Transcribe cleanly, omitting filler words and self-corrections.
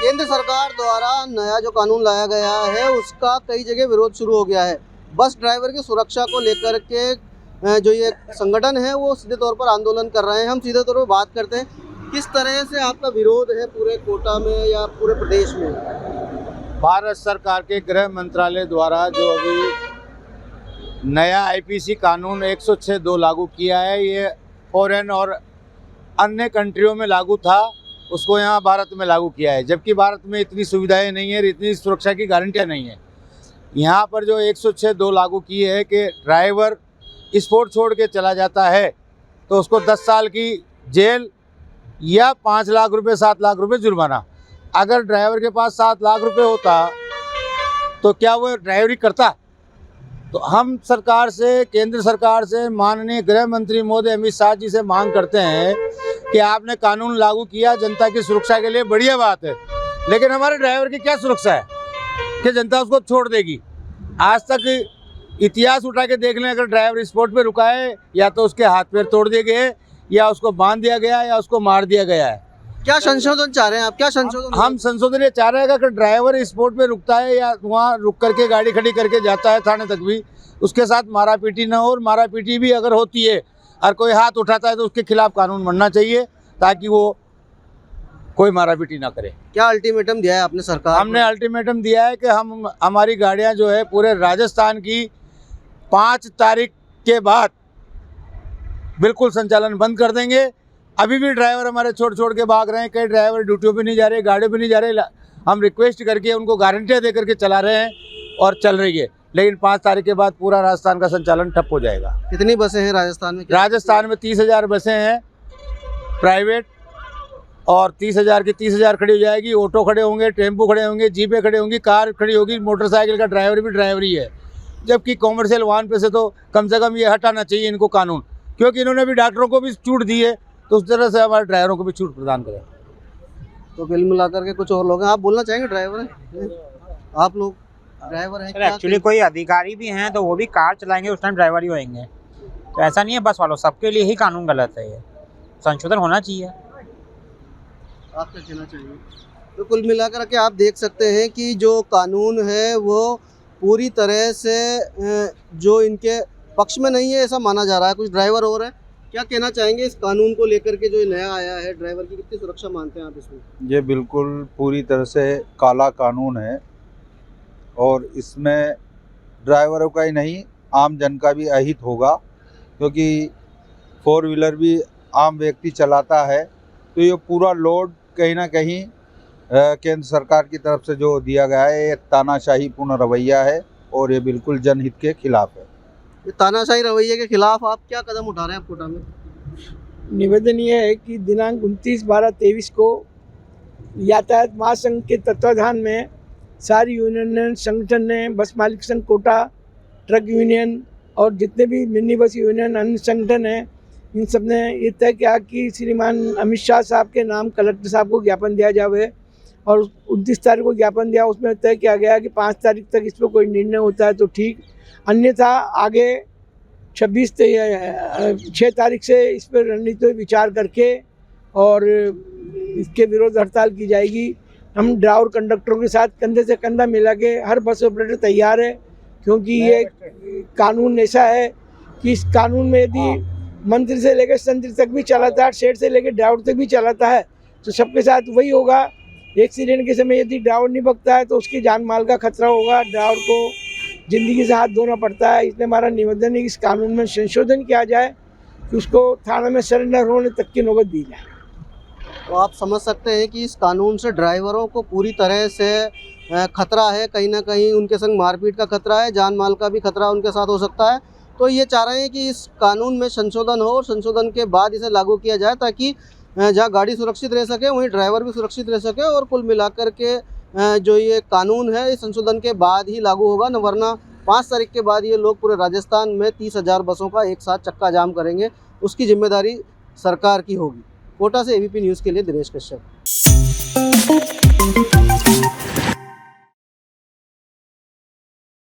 केंद्र सरकार द्वारा नया जो कानून लाया गया है उसका कई जगह विरोध शुरू हो गया है। बस ड्राइवर की सुरक्षा को लेकर के जो ये संगठन है वो सीधे तौर पर आंदोलन कर रहे हैं। हम सीधे तौर पर बात करते हैं, किस तरह से आपका विरोध है पूरे कोटा में या पूरे प्रदेश में? भारत सरकार के गृह मंत्रालय द्वारा जो अभी नया आईपीसी कानून 106(2) लागू किया है, ये फॉरेन और अन्य कंट्रियों में लागू था, उसको यहाँ भारत में लागू किया है। जबकि भारत में इतनी सुविधाएं नहीं है, इतनी सुरक्षा की गारंटियाँ नहीं है। यहाँ पर जो 106(2) लागू की है कि ड्राइवर स्पोर्ट छोड़ के चला जाता है तो उसको 10 साल की जेल या 5 लाख रुपए 7 लाख रुपए जुर्माना। अगर ड्राइवर के पास 7 लाख रुपए होता तो क्या वो ड्राइवरी करता? तो हम सरकार से, केंद्र सरकार से, माननीय गृह मंत्री महोदय अमित शाह जी से मांग करते हैं कि आपने कानून लागू किया जनता की सुरक्षा के लिए, बढ़िया बात है, लेकिन हमारे ड्राइवर की क्या सुरक्षा है कि जनता उसको छोड़ देगी? आज तक इतिहास उठा के देख लें, अगर ड्राइवर स्पॉट पे रुका है या तो उसके हाथ पैर तोड़ दिए गए या उसको बांध दिया गया या उसको मार दिया गया है। क्या संशोधन चाह रहे हैं आप? क्या संशोधन? हम संशोधन ये चाह रहे हैं कि अगर ड्राइवर स्पॉट पे रुकता है या वहाँ रुक करके गाड़ी खड़ी करके जाता है थाने तक भी, उसके साथ मारा पीटी ना हो, और मारा पीटी भी अगर होती है और कोई हाथ उठाता है तो उसके खिलाफ कानून बनना चाहिए ताकि वो कोई मारा पीटी ना करे। क्या अल्टीमेटम दिया है आपने सरकार? हमने अल्टीमेटम दिया है कि हम हमारी गाड़ियाँ जो है पूरे राजस्थान की 5 तारीख के बाद बिल्कुल संचालन बंद कर देंगे। अभी भी ड्राइवर हमारे छोड़ के भाग रहे हैं, कई ड्राइवर ड्यूटियों पे नहीं जा रहे, गाड़ियों पे नहीं जा रहे। हम रिक्वेस्ट करके उनको गारंटियाँ दे करके चला रहे हैं और चल रही है, लेकिन 5 तारीख के बाद पूरा राजस्थान का संचालन ठप हो जाएगा। कितनी बसें हैं राजस्थान में? राजस्थान में 30,000 बसें हैं प्राइवेट, और 30,000 की 30,000 खड़ी हो जाएगी। ऑटो खड़े होंगे, टेम्पो खड़े होंगे, जीपें खड़े होंगी, कार खड़ी होगी, मोटरसाइकिल का ड्राइवर भी ड्राइवरी है। जबकि कॉमर्शियल वाहन पे से तो कम से कम ये हटाना चाहिए इनको कानून, क्योंकि इन्होंने भी डॉक्टरों को भी छूट दी है, तो उस तरह से हमारे ड्राइवरों को भी छूट प्रदान करें। तो बिल मिलाकर के कुछ और लोग हैं, आप बोलना चाहेंगे? ड्राइवर हैं आप लोग, ड्राइवर हैं? एक्चुअली कोई अधिकारी भी हैं तो वो भी कार चलाएंगे, उस टाइम ड्राइवर ही होंगे। तो ऐसा नहीं है बस वालों, सबके लिए ही कानून गलत है, ये संशोधन होना चाहिए। आप क्या कहना चाहिए? तो कुल मिलाकर के आप देख सकते हैं कि जो कानून है वो पूरी तरह से जो इनके पक्ष में नहीं है ऐसा माना जा रहा है। कुछ ड्राइवर और हैं, क्या कहना चाहेंगे इस कानून को लेकर के जो नया आया है? ड्राइवर की कितनी सुरक्षा मानते हैं आप इसमें? ये बिल्कुल पूरी तरह से काला कानून है और इसमें ड्राइवरों का ही नहीं, आम जन का भी अहित होगा, क्योंकि 4 व्हीलर भी आम व्यक्ति चलाता है। तो ये पूरा लोड कहीं ना कहीं केंद्र सरकार की तरफ से जो दिया गया है, एक तानाशाही पूर्ण रवैया है और ये बिल्कुल जनहित के खिलाफ है। ये तानाशाही रवैये के खिलाफ आप क्या कदम उठा रहे हैं कोटा में? निवेदन ये है कि दिनांक 29/12/23 को यातायात महासंघ के तत्वाधान में सारी यूनियन संगठन ने, बस मालिक संघ कोटा, ट्रक यूनियन और जितने भी मिनी बस यूनियन अन्य संगठन हैं, इन सब ने ये तय किया कि श्रीमान अमित शाह साहब के नाम कलेक्टर साहब को ज्ञापन दिया जाए, और 29 तारीख को ज्ञापन दिया। उसमें तय किया गया कि 5 तारीख तक इस पर कोई निर्णय होता है तो ठीक, अन्यथा आगे 6 तारीख से इस पर रणनीति विचार करके और इसके विरोध हड़ताल की जाएगी। हम ड्राइवर कंडक्टरों के साथ कंधे से कंधा मिला के हर बस ऑपरेटर तैयार है, क्योंकि ये कानून ऐसा है कि इस कानून में यदि मंत्री से लेकर संतरी तक भी चलाता है, शेड से लेकर ड्राइवर तक भी चलाता है, तो सबके साथ वही होगा। एक्सीडेंट के समय यदि ड्राइवर नहीं भगता है तो उसकी जान माल का खतरा होगा, ड्राइवर को ज़िंदगी से हाथ धोना पड़ता है। इसलिए हमारा निवेदन है कि इस कानून में संशोधन किया जाए कि उसको थाने में सरेंडर होने तक की नौबत दी जाए। तो आप समझ सकते हैं कि इस कानून से ड्राइवरों को पूरी तरह से खतरा है, कहीं ना कहीं उनके संग मारपीट का खतरा है, जान माल का भी खतरा उनके साथ हो सकता है। तो ये चाह रहे हैं कि इस कानून में संशोधन हो और संशोधन के बाद इसे लागू किया जाए, ताकि जहाँ गाड़ी सुरक्षित रह सके वहीं ड्राइवर भी सुरक्षित रह सके। और कुल मिलाकर के जो ये कानून है इस संशोधन के बाद ही लागू होगा, न वरना 5 तारीख के बाद ये लोग पूरे राजस्थान में 30,000 बसों का एक साथ चक्का जाम करेंगे, उसकी जिम्मेदारी सरकार की होगी। कोटा से एबीपी न्यूज़ के लिए दिनेश कश्यप।